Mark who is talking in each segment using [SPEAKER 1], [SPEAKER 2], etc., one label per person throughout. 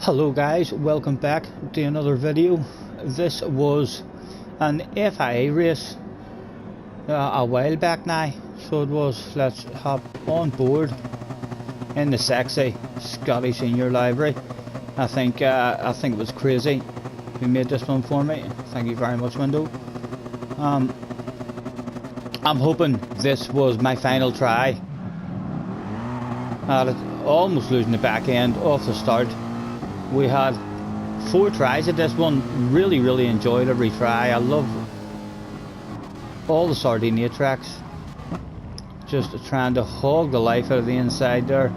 [SPEAKER 1] Hello guys, welcome back to another video. This was an FIA race a while back now, so it was. Let's hop on board in the sexy Scotty Senior livery. I think it was crazy who made this one for me. Thank you very much, Window. I'm hoping this was my final try at it, almost losing the back end off the start. We had 4 tries at this one. Really enjoyed every try. I love all the Sardinia tracks. Just trying to hog the life out of the inside there,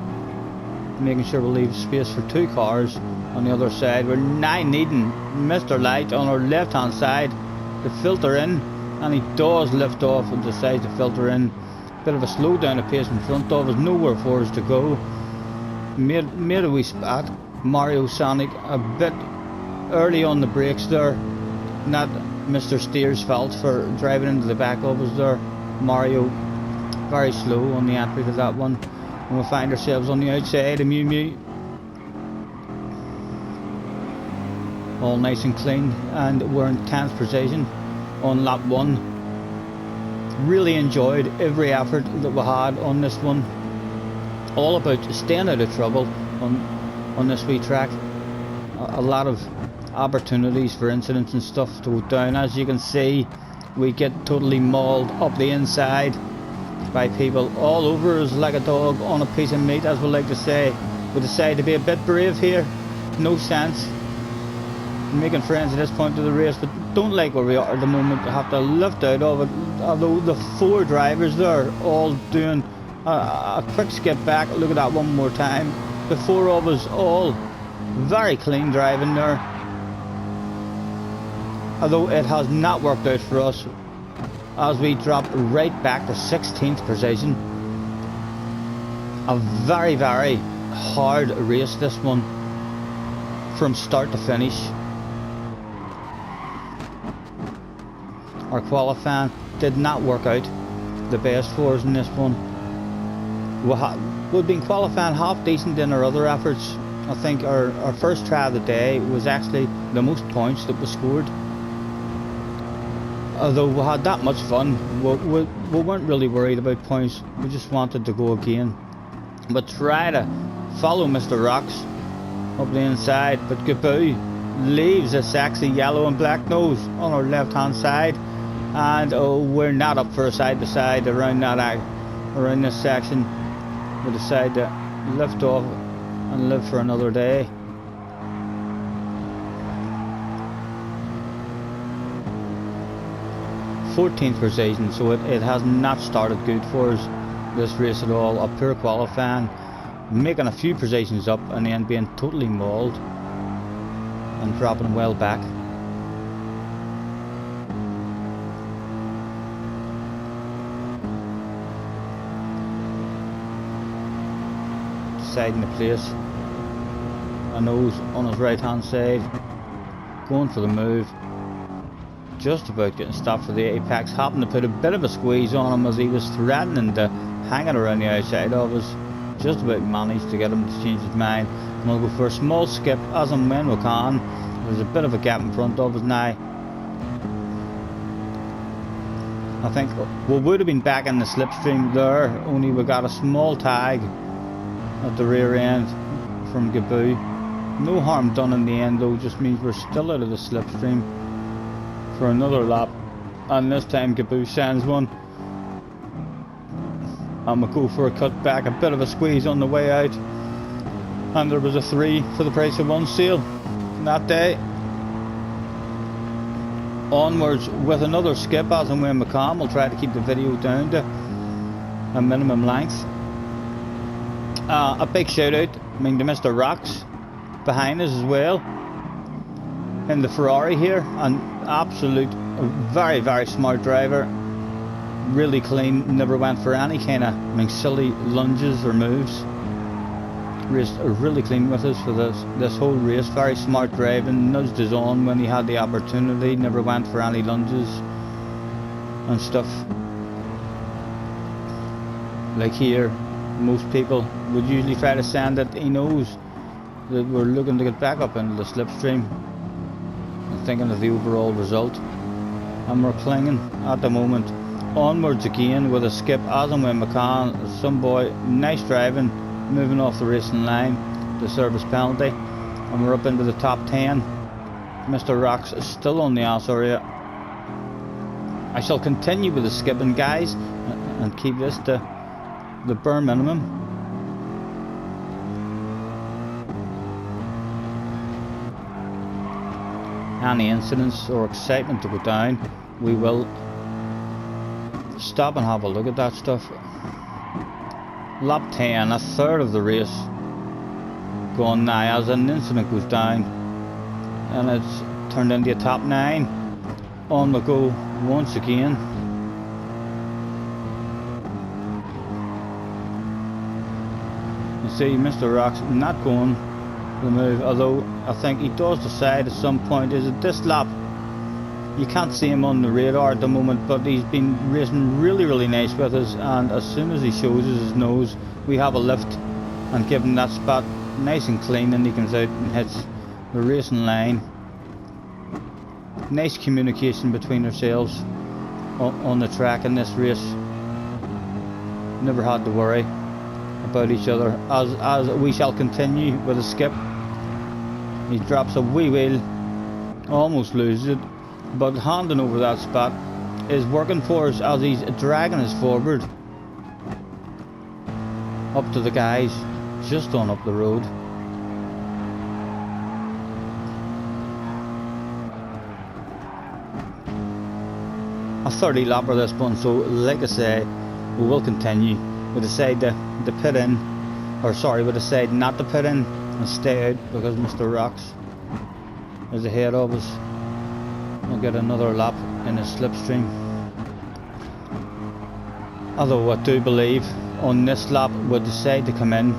[SPEAKER 1] making sure we leave space for 2 cars on the other side. We're now needing Mr. Light on our left hand side to filter in, and he does lift off and decides to filter in. Bit of a slow down of pace in front of us, nowhere for us to go. Made a wee spot. Mario Sonic a bit early on the brakes there. Not Mr. Steer's fault for driving into the back of us there. Mario very slow on the entry to that one, and we find ourselves on the outside of Mew Mew. All nice and clean, and we're in 10th position on lap 1. Really enjoyed every effort that we had on this one. All about staying out of trouble on this wee track. A lot of opportunities for incidents and stuff to go down. As you can see, we get totally mauled up the inside by people all over us like a dog on a piece of meat, as we like to say. We decide to be a bit brave here. No sense in making friends at this point of the race, but don't like where we are at the moment. I have to lift out of it. Although the 4 drivers there all doing a quick skip back. Look at that one more time. The 4 of us all very clean driving there. Although it has not worked out for us, as we drop right back to 16th position. A very hard race, this one, from start to finish. Our qualifying did not work out the best for us in this one. We've been qualifying half decent in our other efforts. I think our first try of the day was actually the most points that we scored. Although we had that much fun, we weren't really worried about points. We just wanted to go again. But try to follow Mr. Rocks up the inside, but Gaboo leaves a sexy yellow and black nose on our left hand side, and we're not up for a side to side around this section. We decide to lift off and live for another day. Fourteenth position, so it has not started good for us this race at all. A poor qualifying, making a few positions up and then being totally mauled and dropping well back. Deciding the place. A nose on his right hand side, going for the move. Just about getting stopped for the apex. Happened to put a bit of a squeeze on him as he was threatening to hang it around the outside of us. Just about managed to get him to change his mind. And we'll go for a small skip as and when we can. There's a bit of a gap in front of us now. I think we would have been back in the slipstream there, only we got a small tag at the rear end from Gaboo. No harm done in the end though, just means we're still out of the slipstream for another lap, and this time Gaboo sends one. I'm gonna go for a cut back, a bit of a squeeze on the way out, and there was a 3 for the price of 1 sale that day. Onwards with another skip as and when we can. We'll try to keep the video down to a minimum length. A big shout out to Mr. Rocks behind us as well in the Ferrari here. An absolute very smart driver, really clean, never went for any kind of silly lunges or moves. Raced really clean with us for this whole race. Very smart driving, nudged us on when he had the opportunity, never went for any lunges and stuff. Like here, most people would usually try to send it. He knows that we're looking to get back up into the slipstream and thinking of the overall result. And we're clinging at the moment onwards again with a skip as and when we can. Some boy, nice driving, moving off the racing line, the service penalty, and we're up into the top 10. Mr. Rocks is still on the ass area. I shall continue with the skipping, guys, and keep this to the bare minimum. Any incidents or excitement to go down, we will stop and have a look at that stuff. Lap 10, a third of the race gone now as an incident goes down, and it's turned into a top 9. On the go once again. You see Mr. Rock's not going the move, although I think he does decide at some point, is it this lap? You can't see him on the radar at the moment, but he's been racing really nice with us, and as soon as he shows us his nose, we have a lift and give him that spot nice and clean, and he comes out and hits the racing line. Nice communication between ourselves on the track in this race. Never had to worry about each other. As we shall continue with a skip. He drops a wee wheel, almost loses it, but handing over that spot is working for us as he's dragging us forward up to the guys just on up the road. A 30 lapper this one, so like I say, we will continue. We decide to pit in, or sorry, we decide not to pit in and stay out because Mr. Rocks is ahead of us. We'll get another lap in the slipstream. Although I do believe on this lap we'll decide to come in,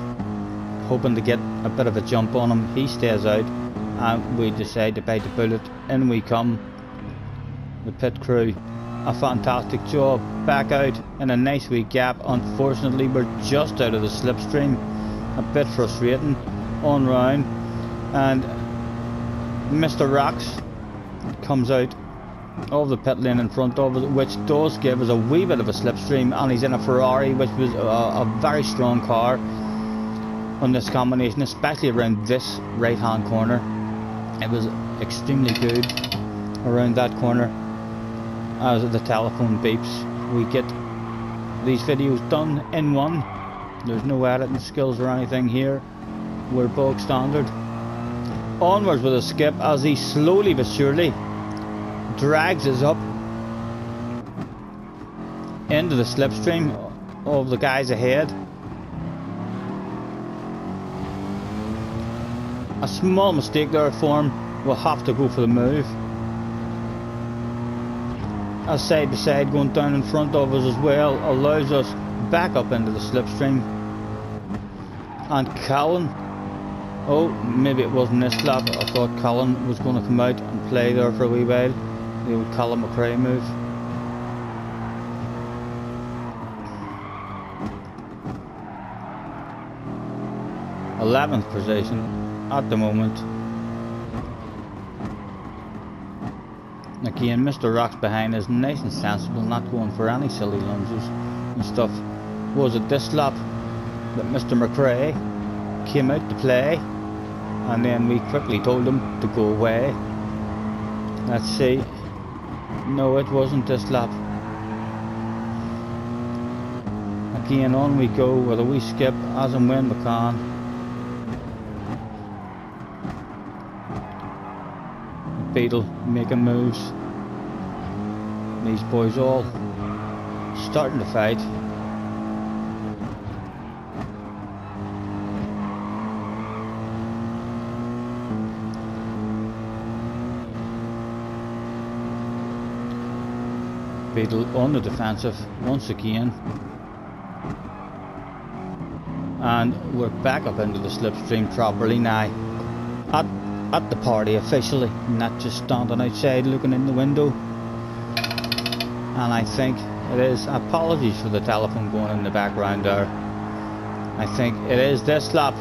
[SPEAKER 1] hoping to get a bit of a jump on him. He stays out, and we decide to bite the bullet. In we come, the pit crew. A fantastic job, back out in a nice wee gap. Unfortunately we're just out of the slipstream, a bit frustrating, on round, and Mr. Rocks comes out of the pit lane in front of us, which does give us a wee bit of a slipstream, and he's in a Ferrari, which was a very strong car on this combination, especially around this right hand corner. It was extremely good around that corner. As the telephone beeps, we get these videos done in one. There's no editing skills or anything here. We're bog standard. Onwards with a skip as he slowly but surely drags us up into the slipstream of the guys ahead. A small mistake there for him. We'll have to go for the move. As side by side going down in front of us as well allows us back up into the slipstream. And Colin, oh maybe it wasn't this lap, I thought Colin was going to come out and play there for a wee while, the old Colin McRae move. th position at the moment. Again, Mr. Rocks behind us, nice and sensible, not going for any silly lunges and stuff. Was it this lap that Mr. McRae came out to play, and then we quickly told him to go away? Let's see. No, it wasn't this lap. Again, on we go with a wee skip as and when we can. Beetle making moves. These boys all starting to fight. Beetle on the defensive once again, and we're back up into the slipstream properly now. At the party officially, not just standing outside looking in the window. And I think it is, apologies for the telephone going in the background there, I think it is this lap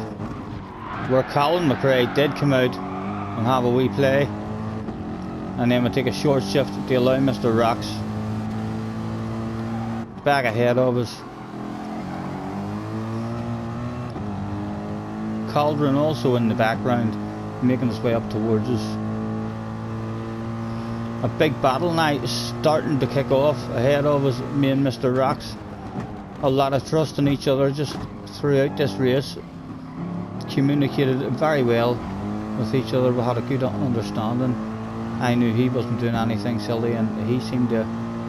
[SPEAKER 1] where Colin McRae did come out and have a wee play, and then we take a short shift to allow Mr. Rocks back ahead of us. Cauldron also in the background, making his way up towards us. A big battle now is starting to kick off ahead of us, me and Mr. Rocks. A lot of trust in each other just throughout this race. Communicated very well with each other. We had a good understanding. I knew he wasn't doing anything silly, and he seemed to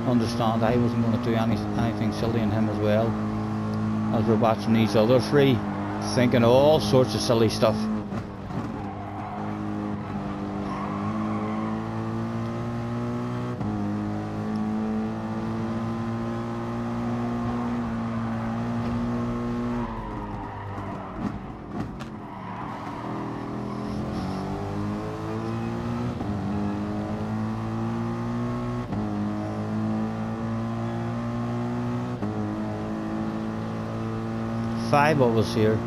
[SPEAKER 1] understand I wasn't going to do anything silly in him as well. As we're watching these other three thinking all sorts of silly stuff. Five of us here.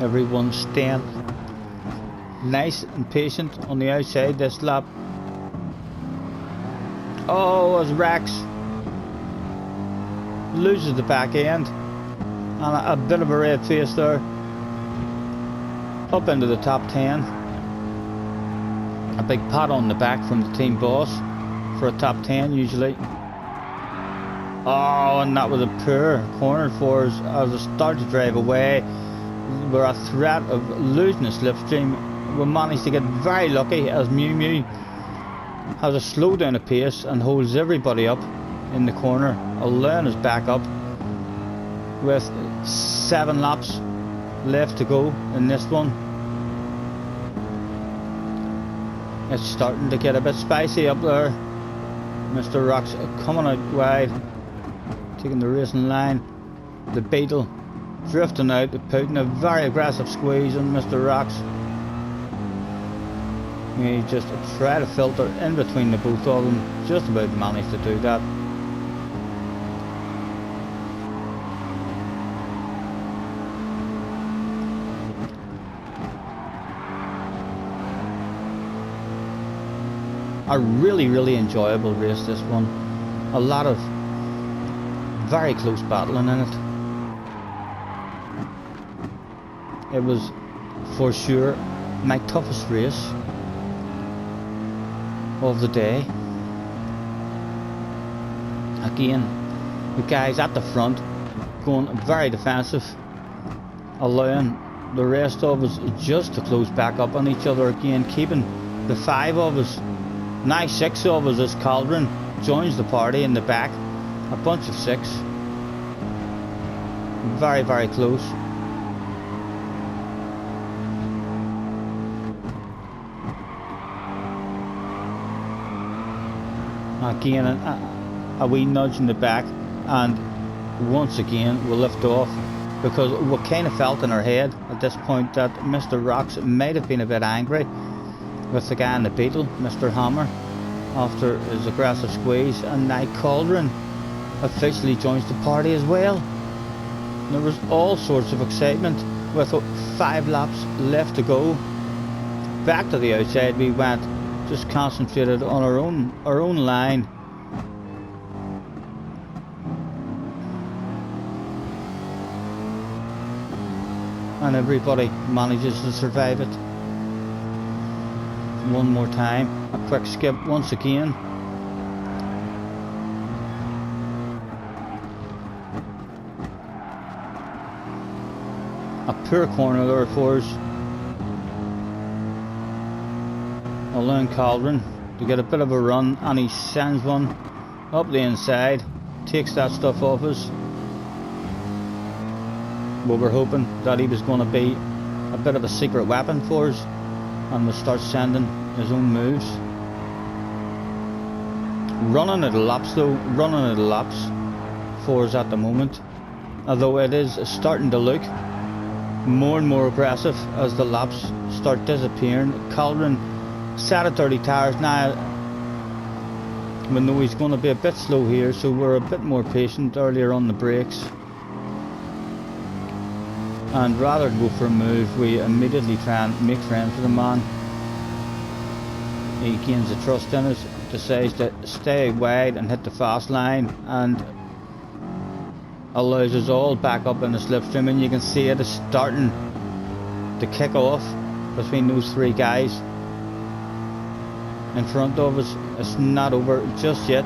[SPEAKER 1] Everyone's staying nice and patient on the outside this lap. Oh, as Rex loses the back end, and a bit of a red face there. Up into the top 10. A big pat on the back from the team boss for a top 10 usually. Oh, and that was a poor corner for us as I started to drive away. We're a threat of losing a slipstream. We managed to get very lucky as Mew Mew has a slow down of pace and holds everybody up in the corner, allowing us back up with 7 laps left to go in this one. It's starting to get a bit spicy up there. Mr. Rocks coming out wide, taking the racing line. The Beetle drifting out, putting a very aggressive squeeze on Mr. Rocks. He just tried to filter in between the both of them, just about managed to do that. A really enjoyable race, this one. A lot of very close battling in it. It was for sure my toughest race of the day. Again, the guys at the front going very defensive, allowing the rest of us just to close back up on each other again, keeping the 5 of us, now 6 of us, as Cauldron joins the party in the back. A bunch of 6. Very close. Again, a wee nudge in the back, and once again we lift off, because we kind of felt in our head at this point that Mr. Rocks might have been a bit angry with the guy in the Beetle, Mr. Hammer, after his aggressive squeeze, and now Cauldron officially joins the party as well. There was all sorts of excitement with 5 laps left to go. Back to the outside we went, just concentrated on our own line. And everybody manages to survive it. One more time, a quick skip once again. A poor corner there for us, allowing Cauldron to get a bit of a run, and he sends one up the inside, takes that stuff off us. We were hoping that he was going to be a bit of a secret weapon for us and would start sending his own moves. Running at laps though, running at laps for us at the moment, although it is starting to look more and more aggressive as the laps start disappearing. Cauldron sat at 30 tires now. We know he's going to be a bit slow here, so we're a bit more patient earlier on the brakes. and rather than go for a move, we immediately try and make friends with the man. He gains the trust in us, decides to stay wide and hit the fast line, and allows us all back up in the slipstream, and you can see it is starting to kick off between those three guys in front of us. It's not over just yet.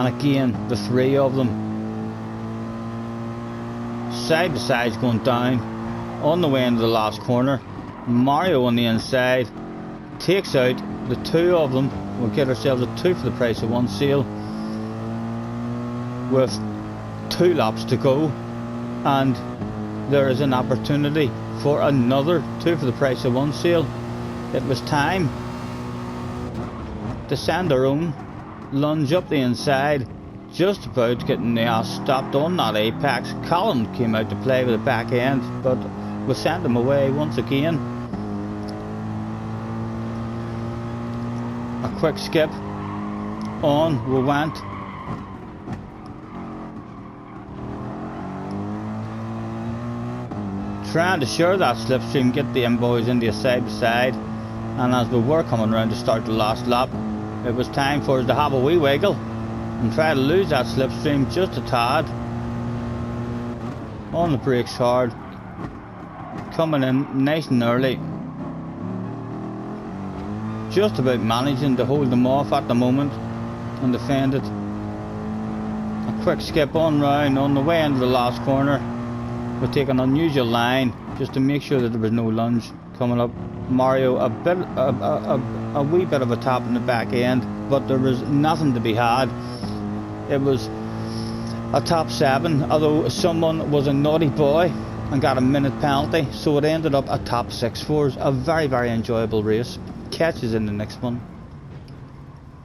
[SPEAKER 1] And again, the three of them side to side going down on the way into the last corner. Mario on the inside takes out the two of them. We'll get ourselves a 2 for the price of 1 sale with 2 laps to go, and there is an opportunity for another 2 for the price of 1 sale. It was time to send our own lunge up the inside, just about getting the ass stopped on that apex. Colin came out to play with the back end, but we sent him away once again. A quick skip, on we went. Trying to share that slipstream, get the boys into a side by side, and as we were coming around to start the last lap, it was time for us to have a wee wiggle and try to lose that slipstream just a tad. On the brakes hard, coming in nice and early, just about managing to hold them off at the moment and defend it. A quick skip on round on the way into the last corner. We'll take an unusual line just to make sure that there was no lunge coming up. Mario a wee bit of a tap in the back end, but there was nothing to be had. It was a top 7, although someone was a naughty boy and got a minute penalty, so it ended up a top 6 for us. A very, very enjoyable race. Catch us in the next one.